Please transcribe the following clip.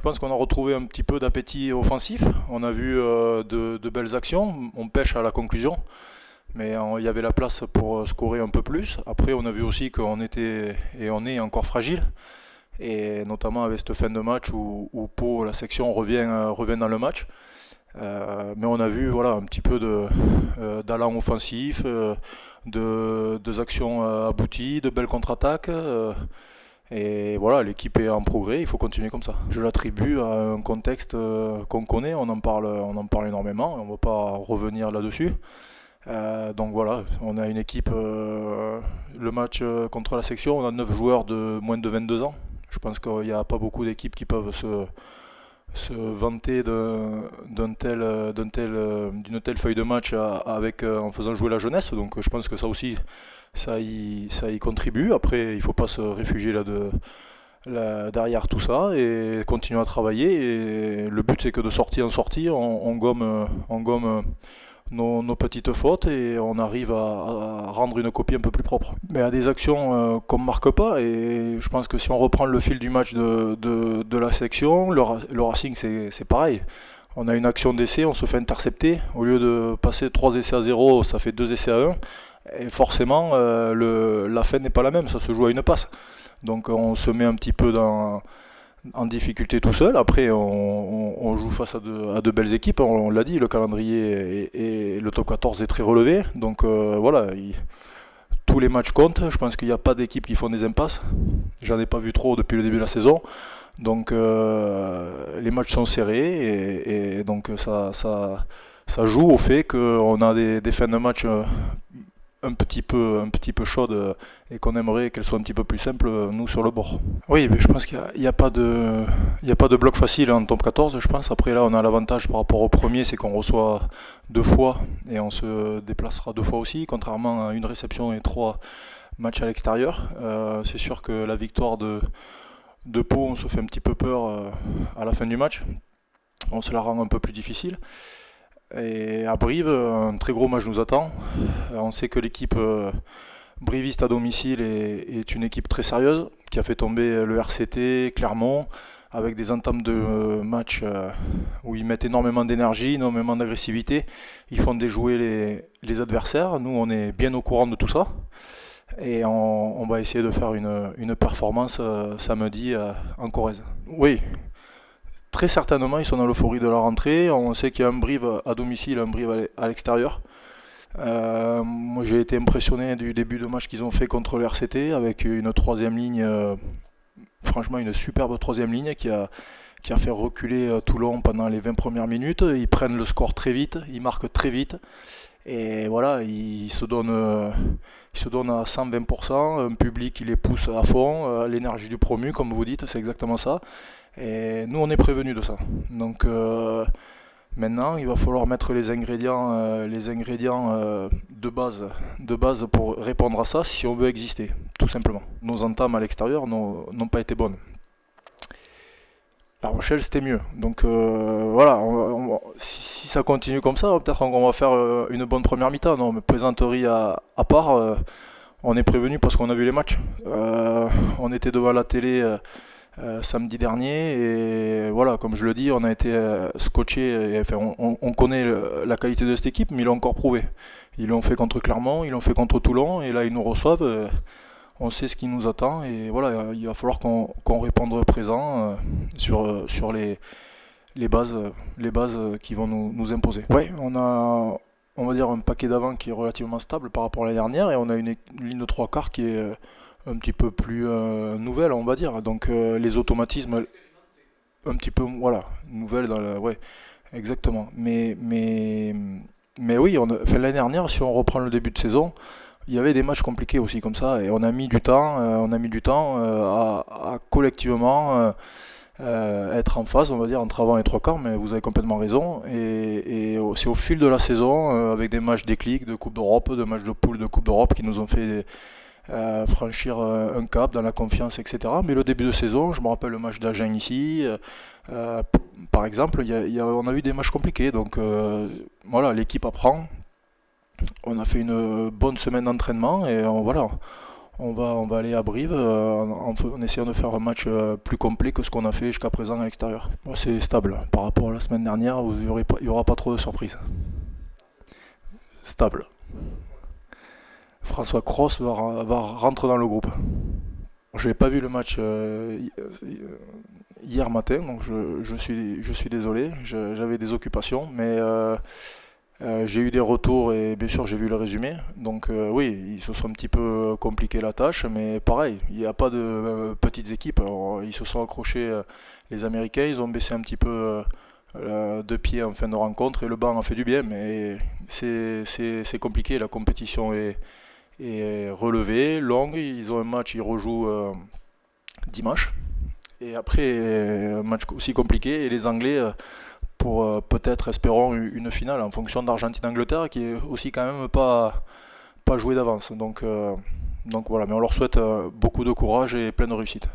pense qu'on a retrouvé un petit peu d'appétit offensif. On a vu de belles actions. On pêche à la conclusion, mais il y avait la place pour scorer un peu plus. Après, on a vu aussi qu'on était et on est encore fragile, et notamment avec cette fin de match où Pau, la section, revient dans le match. Mais on a vu voilà, un petit peu d'allant offensif, de actions abouties, de belles contre-attaques. Et voilà, l'équipe est en progrès, il faut continuer comme ça. Je l'attribue à un contexte qu'on connaît, on en parle énormément, on ne va pas revenir là-dessus. Donc voilà, on a une équipe, le match contre la section, on a 9 joueurs de moins de 22 ans. Je pense qu'il n'y a pas beaucoup d'équipes qui peuvent se vanter d'une telle feuille de match en faisant jouer la jeunesse. Donc je pense que ça aussi, ça y contribue. Après, il ne faut pas se réfugier derrière tout ça et continuer à travailler. Et le but, c'est que de sortie en sortie, on gomme nos petites fautes et on arrive à rendre une copie un peu plus propre. Mais à des actions qu'on ne marque pas, et je pense que si on reprend le fil du match de la section, le Racing c'est pareil. On a une action d'essai, on se fait intercepter. Au lieu de passer 3 essais à 0, ça fait 2 essais à 1. Et forcément, la fin n'est pas la même, ça se joue à une passe. Donc on se met un petit peu en difficulté tout seul. Après, on joue face à de belles équipes. On l'a dit, le calendrier et le top 14 est très relevé. Donc voilà, tous les matchs comptent. Je pense qu'il n'y a pas d'équipes qui font des impasses. J'en ai pas vu trop depuis le début de la saison. Donc les matchs sont serrés et donc ça joue au fait qu'on a des fins de match un petit peu chaude et qu'on aimerait qu'elle soit un petit peu plus simple, nous, sur le bord. Oui, mais je pense qu'il n'y a pas de bloc facile en top 14, je pense. Après, là, on a l'avantage par rapport au premier, c'est qu'on reçoit 2 fois et on se déplacera 2 fois aussi, contrairement à une réception et 3 matchs à l'extérieur. C'est sûr que la victoire de Pau, on se fait un petit peu peur à la fin du match. On se la rend un peu plus difficile. Et à Brive, un très gros match nous attend. On sait que l'équipe briviste à domicile est une équipe très sérieuse, qui a fait tomber le RCT, Clermont, avec des entames de match où ils mettent énormément d'énergie, énormément d'agressivité. Ils font déjouer les adversaires. Nous, on est bien au courant de tout ça. Et on va essayer de faire une performance samedi en Corrèze. Oui, très certainement, ils sont dans l'euphorie de la rentrée. On sait qu'il y a un Brive à domicile, un Brive à l'extérieur. Moi, j'ai été impressionné du début de match qu'ils ont fait contre le RCT avec une troisième ligne, franchement une superbe troisième ligne qui a fait reculer Toulon pendant les 20 premières minutes. Ils prennent le score très vite, ils marquent très vite. Et voilà, ils se donnent à 120%, un public qui les pousse à fond, l'énergie du promu, comme vous dites, c'est exactement ça. Et nous, on est prévenus de ça. Donc maintenant, il va falloir mettre les ingrédients, de base pour répondre à ça si on veut exister, tout simplement. Nos entames à l'extérieur n'ont pas été bonnes. La Rochelle, c'était mieux. Donc voilà, si ça continue comme ça, peut-être qu'on va faire une bonne première mi-temps. Non, mais plaisanterie à part, on est prévenu parce qu'on a vu les matchs. On était devant la télé samedi dernier et voilà, comme je le dis, on a été scotché. Enfin, on connaît la qualité de cette équipe, mais ils l'ont encore prouvé. Ils l'ont fait contre Clermont, ils l'ont fait contre Toulon et là ils nous reçoivent. On sait ce qui nous attend et voilà, il va falloir qu'on réponde présent sur les bases qui vont nous imposer. Ouais, on va dire un paquet d'avant qui est relativement stable par rapport à l'année dernière et on a une ligne de 3 quarts qui est un petit peu plus nouvelle, on va dire. Donc les automatismes un petit peu, voilà, nouvelles ouais, exactement. Mais oui, enfin, l'année dernière, si on reprend le début de saison, il y avait des matchs compliqués aussi comme ça et on a mis du temps, à collectivement être en phase, on va dire, entre avant et 3 quarts, mais vous avez complètement raison. Et c'est au fil de la saison, avec des matchs déclics de Coupe d'Europe, de matchs de poule de Coupe d'Europe qui nous ont fait franchir un cap dans la confiance, etc. Mais le début de saison, je me rappelle le match d'Agen ici, par exemple, on a eu des matchs compliqués. Donc voilà, l'équipe apprend. On a fait une bonne semaine d'entraînement et voilà, on va aller à Brive en essayant de faire un match plus complet que ce qu'on a fait jusqu'à présent à l'extérieur. Bon, c'est stable par rapport à la semaine dernière où il n'y aura pas trop de surprises. Stable. François Cross va rentrer dans le groupe. Je n'ai pas vu le match hier matin, donc je suis désolé, j'avais des occupations, mais j'ai eu des retours et bien sûr j'ai vu le résumé. Donc oui, ils se sont un petit peu compliqué la tâche, mais pareil, il n'y a pas de petites équipes. Alors, ils se sont accrochés, les Américains, ils ont baissé un petit peu deux pieds en fin de rencontre et le banc a fait du bien, mais c'est compliqué, la compétition est relevée, longue, ils ont un match, ils rejouent dimanche. Et après, un match aussi compliqué, et les Anglais, pour peut-être, espérons, une finale en fonction d'Argentine-Angleterre, qui est aussi quand même pas jouée d'avance. Donc voilà, mais on leur souhaite beaucoup de courage et plein de réussite.